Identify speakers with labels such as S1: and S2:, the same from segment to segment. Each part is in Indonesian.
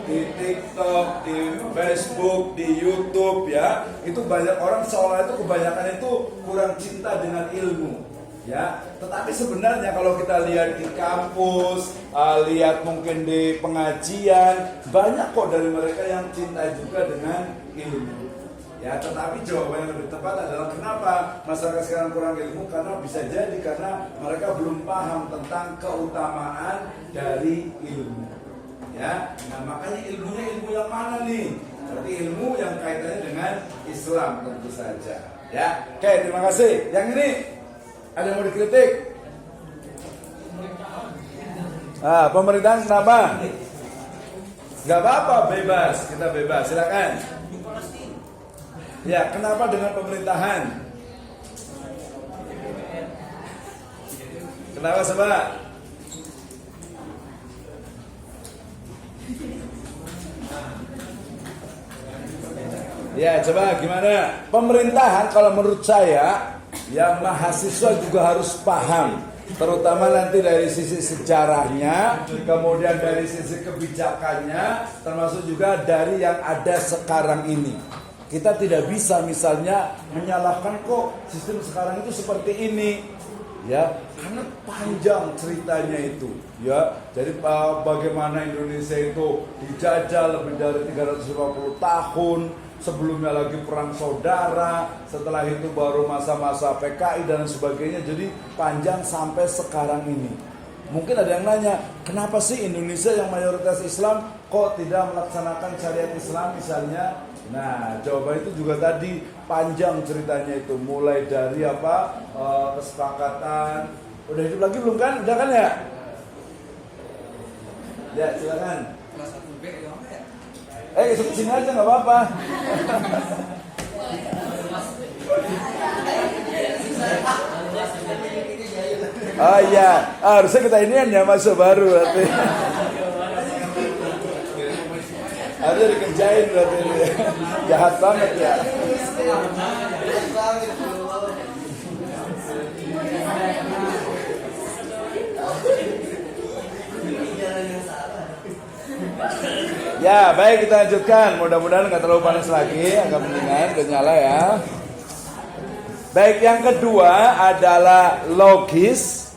S1: di TikTok, di Facebook, di YouTube ya, itu banyak orang seolah itu kebanyakan itu kurang cinta dengan ilmu ya. Tetapi sebenarnya kalau kita lihat di kampus, lihat mungkin di pengajian, banyak kok dari mereka yang cinta juga dengan ilmu ya. Tetapi jawaban yang lebih tepat adalah kenapa masyarakat sekarang kurang ilmu, karena bisa jadi karena mereka belum paham tentang keutamaan dari ilmu ya. Nah makanya ilmunya ilmu yang mana nih? Berarti ilmu yang kaitannya dengan Islam tentu saja ya. Oke, terima kasih. Yang ini ada yang mau dikritik? Pemerintahan kenapa? Gak apa-apa, bebas, kita bebas, silakan. Ya, kenapa dengan pemerintahan? Kenapa coba? Ya, coba gimana? Pemerintahan kalau menurut saya, ya mahasiswa juga harus paham, terutama nanti dari sisi sejarahnya, kemudian dari sisi kebijakannya, termasuk juga dari yang ada sekarang ini. Kita tidak bisa misalnya menyalahkan kok sistem sekarang itu seperti ini. Ya, karena panjang ceritanya itu, ya. Jadi bagaimana Indonesia itu dijajah lebih dari 350 tahun, sebelumnya lagi perang saudara, setelah itu baru masa-masa PKI dan sebagainya. Jadi panjang sampai sekarang ini. Mungkin ada yang nanya, kenapa sih Indonesia yang mayoritas Islam kok tidak melaksanakan syariat Islam misalnya? Nah, jawaban itu juga tadi panjang ceritanya itu, mulai dari kesepakatan. Udah hidup lagi belum kan? Udah kan ya? Ya, silakan.
S2: Kelas 1B ya apa ya?
S1: Ikut sini aja nggak apa-apa. Oh iya, harusnya kita inian ya masuk baru berarti. Harusnya dikerjain berarti ini. Jahat banget ya. Ya, baik, kita lanjutkan. Mudah-mudahan nggak terlalu panas lagi, agak mendingan, udah nyala ya. Baik, yang kedua adalah logis.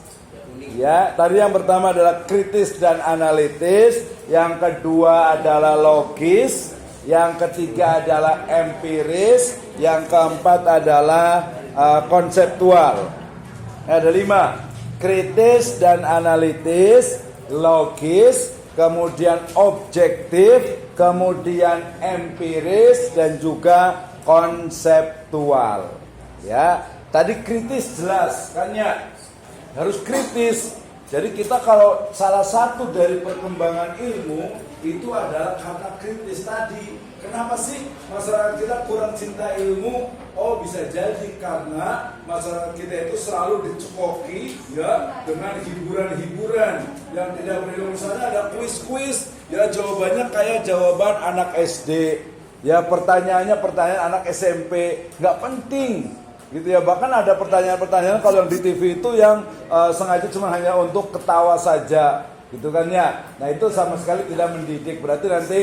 S1: Ya, tadi yang pertama adalah kritis dan analitis, yang kedua adalah logis, yang ketiga adalah empiris, yang keempat adalah konseptual. Ada 5: kritis dan analitis, logis, kemudian objektif, kemudian empiris, dan juga konseptual. Ya, tadi kritis jelas kan ya, harus kritis. Jadi kita kalau salah satu dari perkembangan ilmu itu adalah karena kritis tadi. Kenapa sih masyarakat kita kurang cinta ilmu? Oh, bisa jadi karena masyarakat kita itu selalu dicekoki ya dengan hiburan-hiburan yang tidak berilmu. Misalnya ada kuis-kuis, ya jawabannya kayak jawaban anak SD. Ya pertanyaannya pertanyaan anak SMP, nggak penting gitu ya. Bahkan ada pertanyaan-pertanyaan kalau yang di TV itu yang sengaja cuma hanya untuk ketawa saja gitu kan ya. Nah itu sama sekali tidak mendidik. Berarti nanti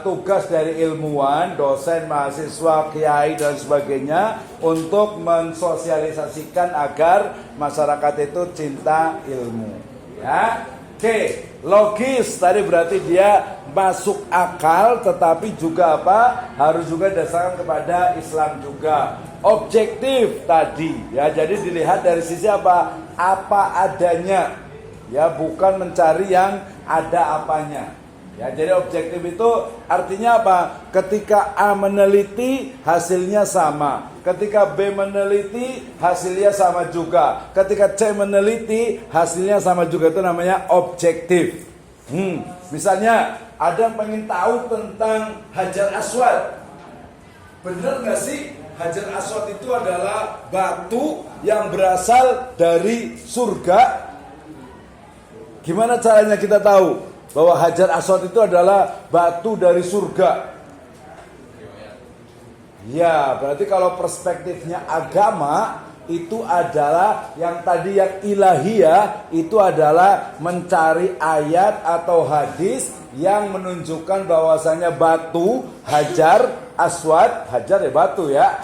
S1: tugas dari ilmuwan, dosen, mahasiswa, kiai dan sebagainya untuk mensosialisasikan agar masyarakat itu cinta ilmu ya. Oke, logis tadi berarti dia masuk akal, tetapi juga harus juga dasarkan kepada Islam juga. Objektif tadi ya, jadi dilihat dari sisi apa adanya ya, bukan mencari yang ada apanya ya. Jadi objektif itu artinya apa? Ketika A meneliti hasilnya sama, ketika B meneliti hasilnya sama juga, ketika C meneliti hasilnya sama juga, itu namanya objektif. Misalnya ada yang pengen tahu tentang Hajar Aswad, benar nggak sih Hajar Aswad itu adalah batu yang berasal dari surga? Gimana caranya kita tahu bahwa Hajar Aswad itu adalah batu dari surga? Ya, berarti kalau perspektifnya agama itu adalah yang tadi yang ilahiyah, itu adalah mencari ayat atau hadis yang menunjukkan bahwasanya batu Hajar Aswad, Hajar ya batu ya,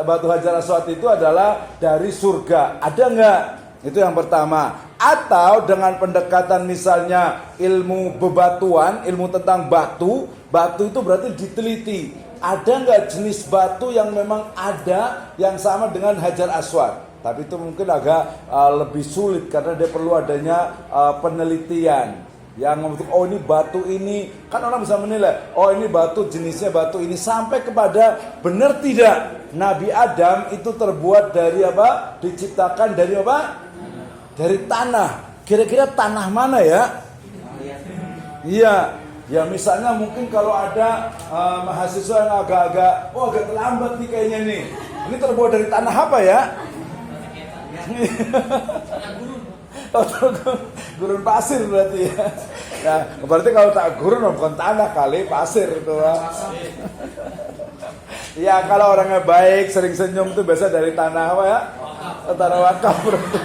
S1: batu Hajar Aswad itu adalah dari surga. Ada nggak? Itu yang pertama. Atau dengan pendekatan misalnya ilmu bebatuan, ilmu tentang batu, batu itu berarti diteliti. Ada nggak jenis batu yang memang ada yang sama dengan Hajar Aswad? Tapi itu mungkin agak lebih sulit karena dia perlu adanya penelitian. Yang membentuk, oh ini batu ini, kan orang bisa menilai, oh ini batu jenisnya batu ini, sampai kepada benar tidak Nabi Adam itu terbuat dari apa? Diciptakan dari apa? Dari tanah. Kira-kira tanah mana ya? Iya, ya misalnya mungkin kalau ada mahasiswa yang agak terlambat nih kayaknya nih. Ini terbuat dari tanah apa ya? Gurun pasir berarti ya. Nah, berarti kalau tak gurun bukan tanah kali, pasir itu. Ya kalau orangnya baik, sering senyum itu biasa dari tanah apa ya? Tanah wakaf berarti.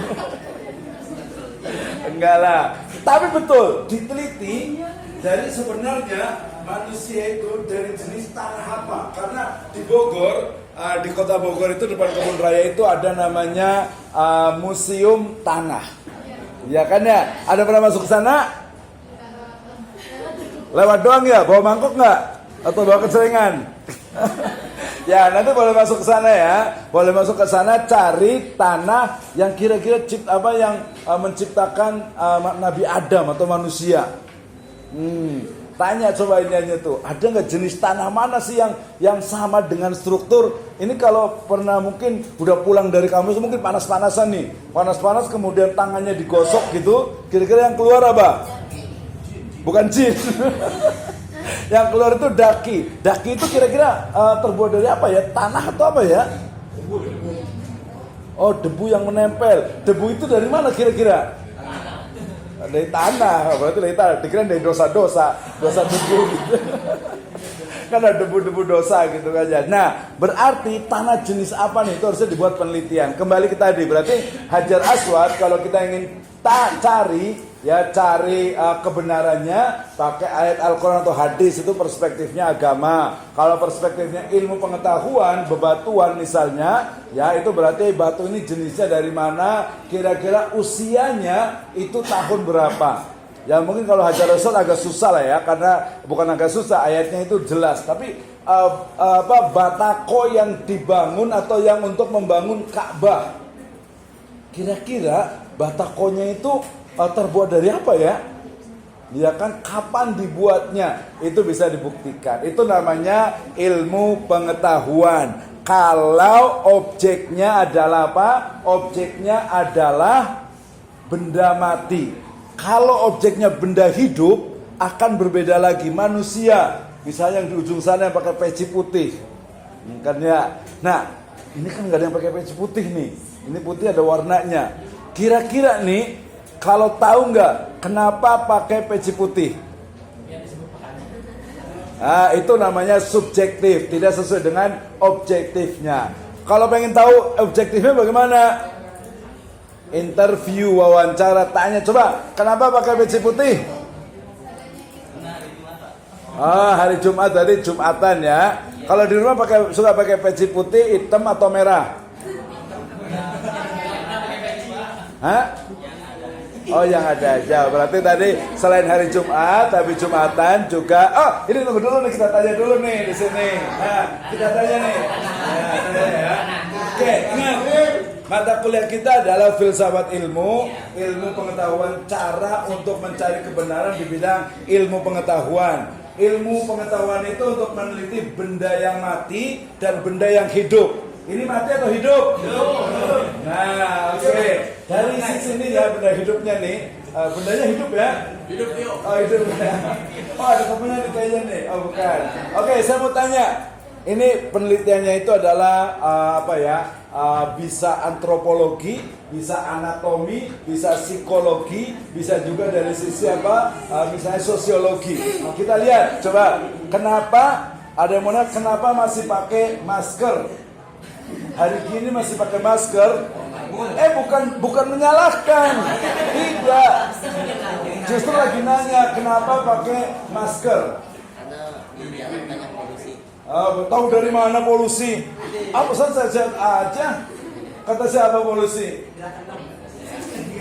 S1: Enggak lah. Tapi betul, diteliti dari sebenarnya manusia itu dari jenis tanah apa? Karena di Bogor, di kota Bogor itu depan kebun raya itu ada namanya Museum Tanah. Ya kan ya? Ada pernah masuk ke sana? Lewat doang ya? Bawa mangkok nggak? Atau bawa kecelengan? Ya nanti boleh masuk ke sana ya. Boleh masuk ke sana, cari tanah yang kira-kira yang menciptakan Nabi Adam atau manusia. Tanya coba ini aja tuh, ada nggak jenis tanah mana sih yang sama dengan struktur? Ini kalau pernah mungkin udah pulang dari kampus mungkin panas-panasan nih, panas-panas kemudian tangannya digosok gitu, kira-kira yang keluar apa? Bukan jin. Yang keluar itu daki. Daki itu kira-kira terbuat dari apa ya? Tanah atau apa ya? Oh debu yang menempel. Debu itu dari mana kira-kira? Dari tanah, berarti dari tanah. Dikira dari dosa-dosa, dosa debu gitu. Kan ada debu-debu dosa gitu kan ya. Nah, berarti tanah jenis apa nih? Itu harusnya dibuat penelitian. Kembali ke tadi, berarti Hajar Aswad kalau kita ingin cari kebenarannya pakai ayat Al-Quran atau hadis, itu perspektifnya agama. Kalau perspektifnya ilmu pengetahuan, bebatuan misalnya, ya itu berarti batu ini jenisnya dari mana, kira-kira usianya itu tahun berapa. Ya mungkin kalau Hajar Aswad agak susah lah ya, karena bukan agak susah, ayatnya itu jelas. Tapi batako yang dibangun atau yang untuk membangun Ka'bah, kira-kira batakonya itu terbuat dari apa ya? Ya kan, kapan dibuatnya? Itu bisa dibuktikan. Itu namanya ilmu pengetahuan. Kalau objeknya adalah apa? Objeknya adalah benda mati. Kalau objeknya benda hidup, akan berbeda lagi. Manusia, misalnya yang di ujung sana yang pakai peci putih, kan ya. Nah, ini kan nggak ada yang pakai peci putih nih. Ini putih ada warnanya. Kira-kira nih, kalau tahu nggak kenapa pakai peci putih? Nah, itu namanya subjektif, tidak sesuai dengan objektifnya. Kalau pengen tahu objektifnya bagaimana? Interview, wawancara, tanya, coba kenapa pakai peci putih? Hari Jumat, tadi Jumatan ya. Kalau di rumah suka pakai peci putih, hitam atau merah? Hah? Oh yang ada aja. Berarti tadi selain hari Jumat, tapi Jumatan juga. Oh ini tunggu dulu nih, kita tanya dulu nih di sini. Nah kita tanya nih. Nah, tanya ya. Oke, ingat mata kuliah kita adalah filsafat ilmu pengetahuan, cara untuk mencari kebenaran di bidang ilmu pengetahuan. Ilmu pengetahuan itu untuk meneliti benda yang mati dan benda yang hidup. Ini mati atau hidup? Hidup. Nah, oke. Dari sisi ini ya benda hidupnya nih, bendanya hidup ya? Hidup yuk. Oh hidup ya. Oh ada temennya nih kayaknya nih. Oh bukan. Oke, saya mau tanya. Ini penelitiannya itu adalah bisa antropologi, bisa anatomi, bisa psikologi, bisa juga dari sisi misalnya sosiologi. Nah, kita lihat, coba kenapa ada yang mau nanya, kenapa masih pakai masker? Hari gini masih pakai masker? Bukan menyalahkan, tidak. Justru lagi nanya kenapa pakai masker?
S3: Karena di jalan banyak polusi.
S1: Tahu dari mana polusi? Apa saja aja? Kata siapa polusi?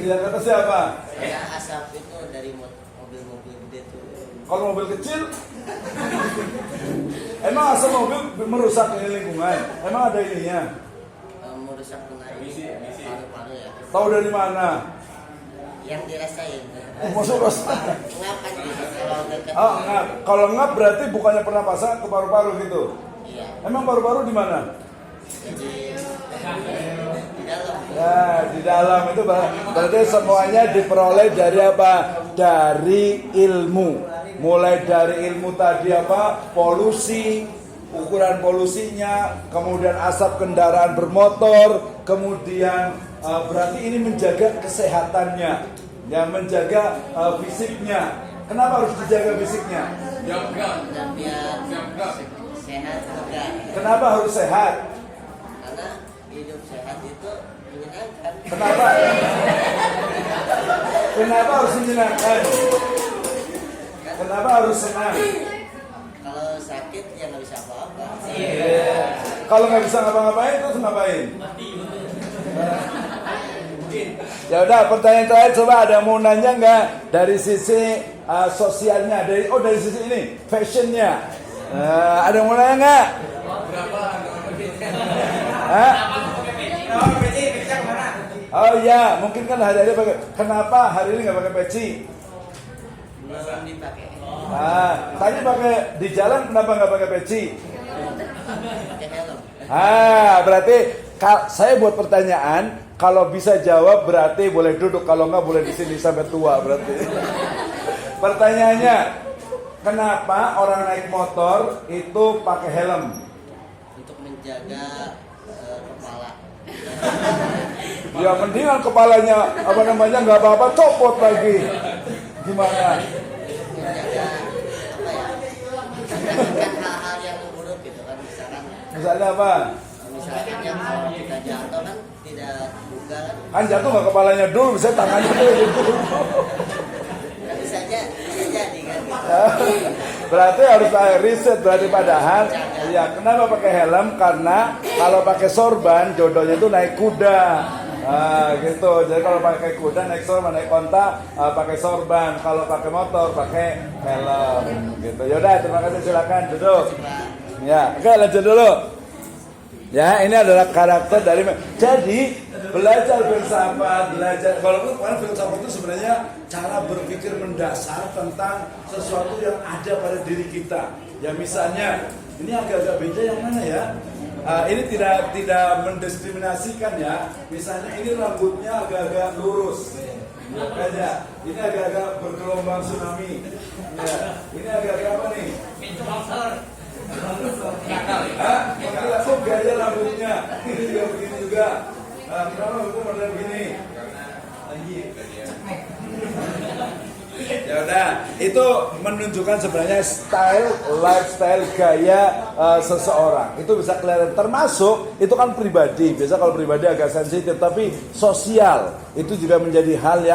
S1: Ya kata siapa?
S3: Karena asap itu dari mobil-mobil gede tuh.
S1: Kalau mobil kecil, emang asap mobil merusak ini lingkungan? Emang ada ininya?
S3: Merusak paru-paru ya.
S1: Tahu dari mana?
S3: Yang dirasain.
S1: Masuk rasa.
S3: Ngapan gitu kalau dekat.
S1: Ngap. Kalau ngap berarti bukannya pernapasan ke paru-paru gitu.
S3: Iya.
S1: Emang paru-paru di mana?
S3: Jadi di dalam.
S1: Ya, di dalam itu berarti semuanya diperoleh dari apa? Dari ilmu. Mulai dari ilmu tadi apa? Polusi, ukuran polusinya, kemudian asap kendaraan bermotor, kemudian berarti ini menjaga kesehatannya, ya menjaga fisiknya. Kenapa harus dijaga fisiknya?
S3: Dan biar sehat juga.
S1: Kenapa harus sehat?
S3: Karena hidup sehat itu menyenangkan.
S1: Kenapa? Kenapa harus menyenangkan? Kenapa harus senang?
S3: Kalau sakit ya nggak bisa apa-apa.
S1: Kalau nggak bisa ngapa-ngapain terus ngapain? Ya udah, pertanyaan terakhir, coba ada mau nanya nggak dari sisi sosialnya, dari sisi ini fashionnya, ada yang mau nanya nggak? Oh iya, mungkin kan hari-hari pakai. Kenapa hari ini nggak pakai peci?
S3: Belum dipakai.
S1: Tadi pakai di jalan, kenapa nggak pakai peci?
S3: Pakai helm.
S1: Berarti saya buat pertanyaan, kalau bisa jawab berarti boleh duduk, kalau nggak boleh di sini sampai tua berarti. Pertanyaannya, kenapa orang naik motor itu pakai helm?
S3: Untuk menjaga kepala.
S1: Ya mendingan kepalanya nggak apa-apa, copot lagi. Gimana?
S3: Menjaga apa ya? Menjaga hal-hal yang buruk gitu kan, misalkan.
S1: Misalnya apa?
S3: Misalnya kalau kita jatuh kan tidak buka kan.
S1: Kan jatuh nggak kepalanya dulu, bisa tangannya dulu.
S3: Kan bisa jadi kan.
S1: Berarti harus ada riset, berarti padahal ya kenapa pakai helm? Karena kalau pakai sorban jodohnya itu naik kuda. Gitu. Jadi kalau pakai kuda naik sorban, naik onta pakai sorban. Kalau pakai motor pakai helm. Gitu. Yaudah, terima kasih, silakan duduk. Ya, oke, lanjut dulu. Ya, ini adalah karakter dari. Jadi belajar filsafat, walaupun kemarin filsafat itu sebenarnya cara berpikir mendasar tentang sesuatu yang ada pada diri kita. Ya misalnya, ini agak-agak beda yang mana ya? Ini tidak mendiskriminasikan ya. Misalnya ini rambutnya agak-agak lurus. Ya, ini agak-agak bergelombang tsunami. Ya, ini agak-agak apa nih? Kok gaya rambutnya? Ini juga begini juga. Kenapa rambutnya model begini? Ya udah, itu menunjukkan sebenarnya style, lifestyle, gaya seseorang. Itu bisa kelihatan, termasuk itu kan pribadi. Biasa kalau pribadi agak sensitif, tapi sosial itu juga menjadi hal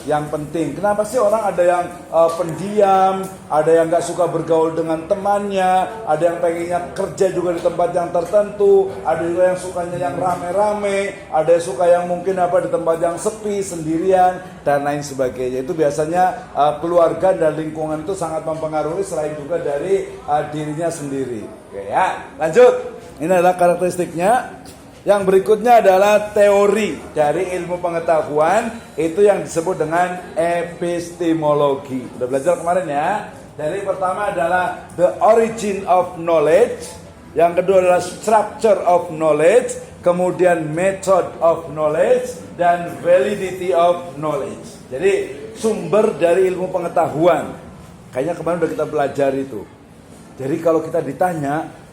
S1: yang penting. Kenapa sih orang ada yang pendiam, ada yang nggak suka bergaul dengan temannya, ada yang pengennya kerja juga di tempat yang tertentu, ada juga yang sukanya yang rame-rame, ada yang suka yang mungkin di tempat yang sepi, sendirian dan lain sebagainya. Itu biasanya keluarga dan lingkungan itu sangat mempengaruhi selain juga dari dirinya sendiri. Oke ya, lanjut. Ini adalah karakteristiknya. Yang berikutnya adalah teori dari ilmu pengetahuan, itu yang disebut dengan epistemologi. Udah belajar kemarin ya. Dari pertama adalah the origin of knowledge, yang kedua adalah structure of knowledge, kemudian method of knowledge, dan validity of knowledge. Jadi sumber dari ilmu pengetahuan. Kayaknya kemarin udah kita pelajari itu. Jadi kalau kita ditanya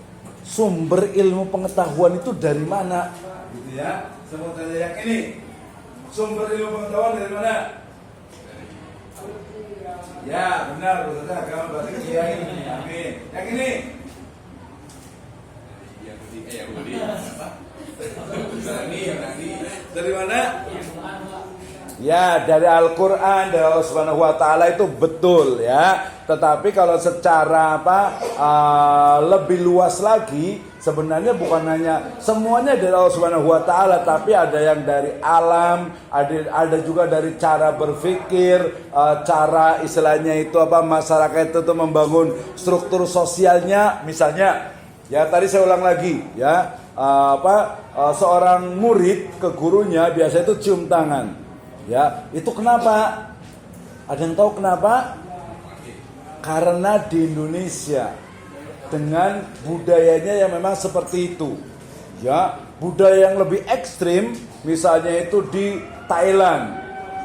S1: sumber ilmu pengetahuan itu dari mana? Gitu ya. Saya mau tanya yang ini. Sumber ilmu pengetahuan dari mana? Ya, benar. Berarti agama berarti kiai. Amin. Yang ini? Dari mana? Ya, dari Al-Qur'an, dari Allah Subhanahu wa taala itu betul ya. Tetapi kalau secara lebih luas lagi, sebenarnya bukan hanya semuanya dari Allah Subhanahu wa taala, tapi ada yang dari alam, ada juga dari cara berpikir, cara istilahnya itu masyarakat itu membangun struktur sosialnya. Misalnya, ya tadi saya ulang lagi ya, seorang murid ke gurunya biasa itu cium tangan. Ya, itu kenapa? Ada yang tahu kenapa? Karena di Indonesia dengan budayanya yang memang seperti itu. Ya, budaya yang lebih ekstrim misalnya itu di Thailand.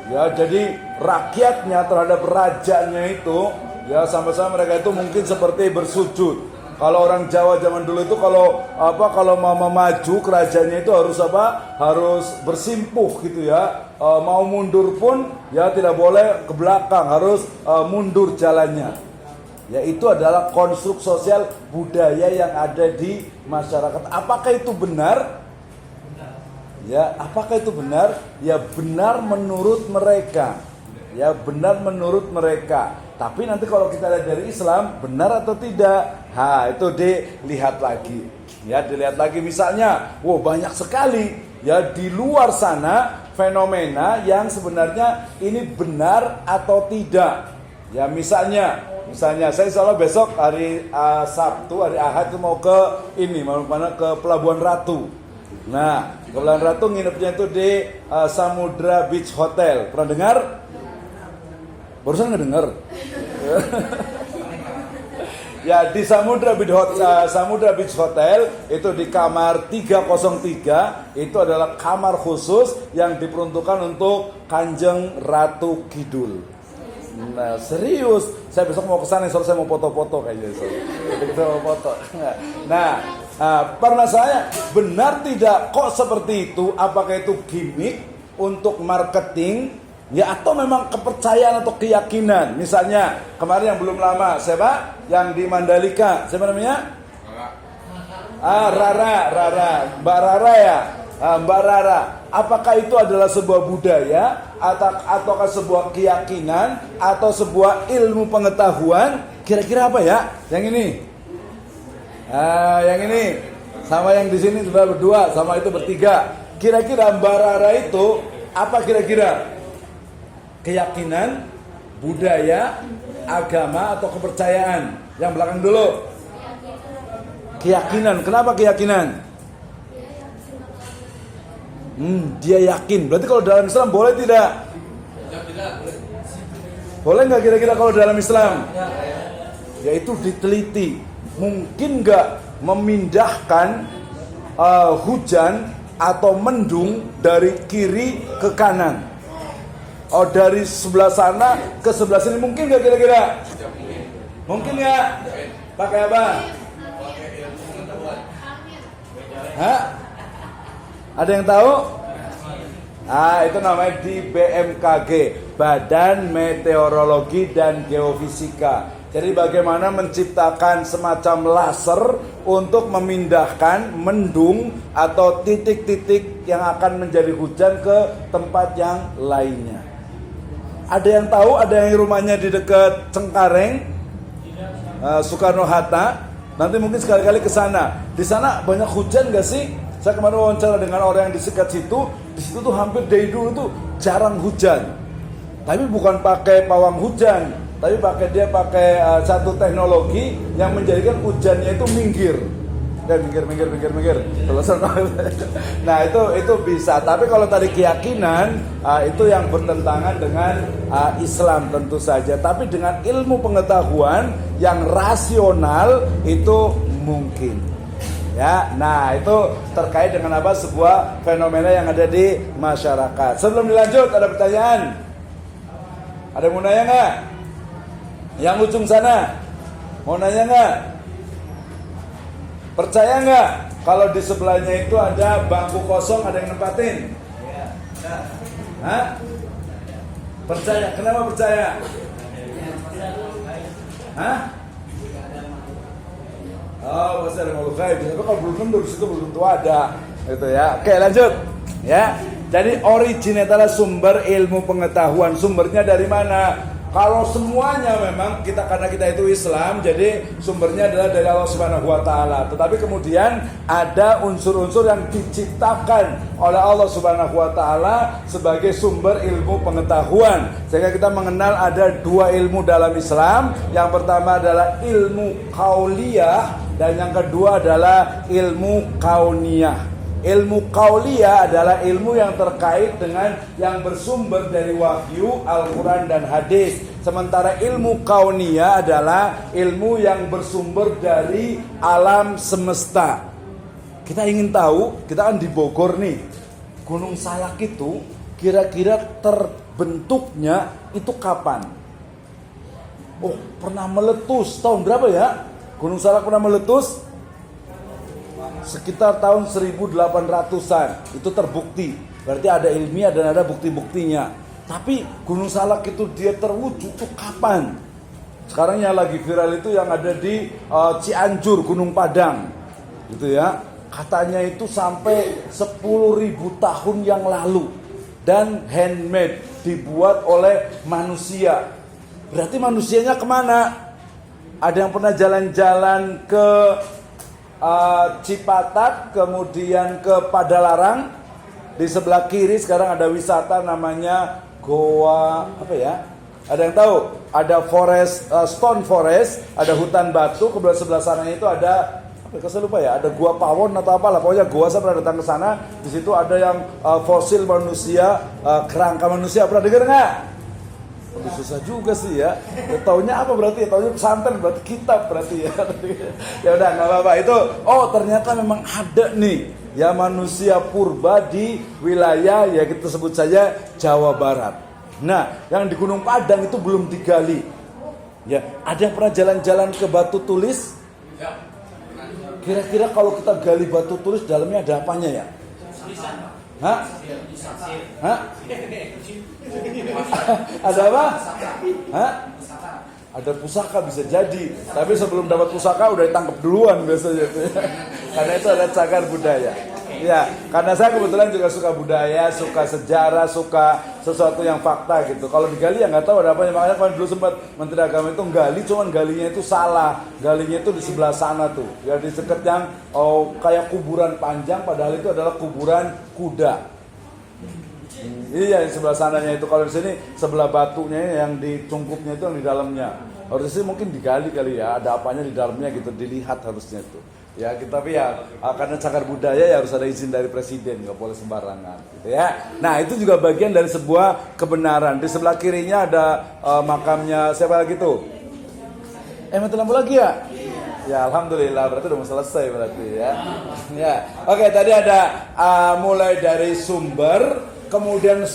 S1: Ya, jadi rakyatnya terhadap rajanya itu ya sama-sama mereka itu mungkin seperti bersujud. Kalau orang Jawa zaman dulu itu kalau mau maju kerajaannya itu harus harus bersimpuh gitu ya. Mau mundur pun ya tidak boleh ke belakang, harus mundur jalannya. Ya, itu adalah konstruk sosial budaya yang ada di masyarakat. Apakah itu benar? Ya, apakah itu benar? Ya, benar menurut mereka. Ya, benar menurut mereka. Tapi nanti kalau kita lihat dari Islam, benar atau tidak? Itu dilihat lagi. Ya, dilihat lagi misalnya, banyak sekali ya di luar sana fenomena yang sebenarnya ini benar atau tidak. Ya, misalnya saya insya besok hari Sabtu, hari Ahad itu mau ke ke Pelabuhan Ratu. Nah, ke Pelabuhan Ratu nginepnya itu di Samudra Beach Hotel. Pernah dengar? Barusan nggak dengar? Ya, di Samudra Beach Hotel itu di kamar 303 itu adalah kamar khusus yang diperuntukkan untuk Kanjeng Ratu Kidul. Nah, serius, saya besok mau ke sana, soalnya saya mau foto-foto kayaknya. Kita mau foto. Nah, pernah saya benar tidak kok seperti itu? Apakah itu gimmick untuk marketing? Ya, atau memang kepercayaan atau keyakinan? Misalnya kemarin yang belum lama, siapa? Yang di Mandalika, siapa namanya? Rara, Mbak Rara ya. Mbak Rara, apakah itu adalah sebuah budaya ataukah sebuah keyakinan atau sebuah ilmu pengetahuan? Kira-kira apa ya? Yang ini? Yang ini sama yang di sini sudah berdua, sama itu bertiga. Kira-kira Mbak Rara itu apa kira-kira? Keyakinan, budaya, agama atau kepercayaan? Yang belakang dulu. Keyakinan. Kenapa keyakinan? Dia yakin. Berarti kalau dalam Islam boleh tidak? Boleh nggak kira-kira kalau dalam Islam? Yaitu diteliti. Mungkin nggak memindahkan hujan atau mendung dari kiri ke kanan? Dari sebelah sana ke sebelah sini mungkin nggak kira-kira? Mungkin nggak? Pakai apa? Ada yang tahu? Itu namanya di BMKG, Badan Meteorologi dan Geofisika. Jadi bagaimana menciptakan semacam laser untuk memindahkan mendung atau titik-titik yang akan menjadi hujan ke tempat yang lainnya. Ada yang tahu? Ada yang rumahnya di dekat Cengkareng, Soekarno-Hatta. Nanti mungkin sekali-kali ke sana. Di sana banyak hujan gak sih? Saya kemarin wawancara dengan orang yang di sekitar situ. Di situ tuh hampir dari dulu tuh jarang hujan. Tapi bukan pakai pawang hujan, tapi dia pakai satu teknologi yang menjadikan hujannya itu minggir. Dan minggir. Nah, itu bisa. Tapi kalau tadi keyakinan, itu yang bertentangan dengan Islam tentu saja. Tapi dengan ilmu pengetahuan yang rasional itu mungkin. Ya, nah itu terkait dengan sebuah fenomena yang ada di masyarakat. Sebelum dilanjut, ada pertanyaan? Ada yang mau nanya nggak? Yang ujung sana mau nanya nggak? Percaya nggak kalau di sebelahnya itu ada bangku kosong, ada yang nempatin? Hah? Percaya? Kenapa percaya? Hah? Oh, pasti ada makhluk gaib. Tapi kalau belum tentu di situ belum tentu ada, gitu ya. Oke, lanjut, ya. Jadi origin adalah sumber ilmu pengetahuan. Sumbernya dari mana? Kalau semuanya memang karena kita itu Islam, jadi sumbernya adalah dari Allah Subhanahu wa taala. Tetapi kemudian ada unsur-unsur yang diciptakan oleh Allah Subhanahu wa taala sebagai sumber ilmu pengetahuan. Sehingga kita mengenal ada dua ilmu dalam Islam. Yang pertama adalah ilmu qauliyah dan yang kedua adalah ilmu kauniyah. Ilmu qauliyah adalah ilmu yang terkait dengan yang bersumber dari wahyu, Al-Quran dan hadis. Sementara ilmu kauniyah adalah ilmu yang bersumber dari alam semesta. Kita ingin tahu, kita kan di Bogor nih, Gunung Salak itu kira-kira terbentuknya itu kapan? Oh, pernah meletus tahun berapa ya? Gunung Salak pernah meletus sekitar tahun 1800-an. Itu terbukti. Berarti ada ilmiah dan ada bukti-buktinya. Tapi Gunung Salak itu dia terwujud itu kapan? Sekarang yang lagi viral itu yang ada di Cianjur, Gunung Padang. Gitu ya. Katanya itu sampai 10.000 tahun yang lalu. Dan handmade, dibuat oleh manusia. Berarti manusianya kemana? Ada yang pernah jalan-jalan ke Cipatat, kemudian ke Padalarang. Di sebelah kiri sekarang ada wisata namanya Goa apa ya? Ada yang tahu? Ada forest, stone forest, ada hutan batu. Kebelah sebelah sana itu ada apa? Saya lupa ya. Ada Gua Pawon atau apalah. Pokoknya gua saya pernah datang ke sana. Di situ ada yang fosil manusia, kerangka manusia. Pernah dengar nggak? Udah susah juga sih ya. Taunya apa berarti? Taunya pesantren berarti kitab berarti ya. Ya udah nggak apa-apa itu. Oh ternyata memang ada nih ya manusia purba di wilayah ya kita sebut saja Jawa Barat. Nah yang di Gunung Padang itu belum digali. Ya ada yang pernah jalan-jalan ke Batu Tulis? Kira-kira kalau kita gali Batu Tulis dalamnya ada apanya ya? Hah? Hah? Ada apa? Hah? Ada pusaka bisa jadi. Tapi sebelum dapat pusaka udah ditangkap duluan biasanya. Karena itu ada cagar budaya. Ya, karena saya kebetulan juga suka budaya, suka sejarah, suka sesuatu yang fakta gitu. Kalau digali ya nggak tahu ada apa. Makanya kan dulu sempat Menteri Agama itu gali, cuman galinya itu salah. Galinya itu di sebelah sana tuh. Ya di dekat yang kayak kuburan panjang, padahal itu adalah kuburan kuda. Iya, di sebelah sananya itu. Kalau di sini sebelah batunya yang di cungkupnya itu yang di dalamnya. Harusnya sih mungkin digali kali ya, ada apanya di dalamnya gitu, dilihat harusnya itu. Ya, tapi ya karena cagar budaya ya harus ada izin dari presiden, nggak boleh sembarangan, gitu ya. Nah itu juga bagian dari sebuah kebenaran. Di sebelah kirinya ada makamnya siapa lagi tuh? Mati lampu lagi ya? Ya alhamdulillah berarti udah mau selesai berarti ya. Ya, oke tadi ada mulai dari sumber, kemudian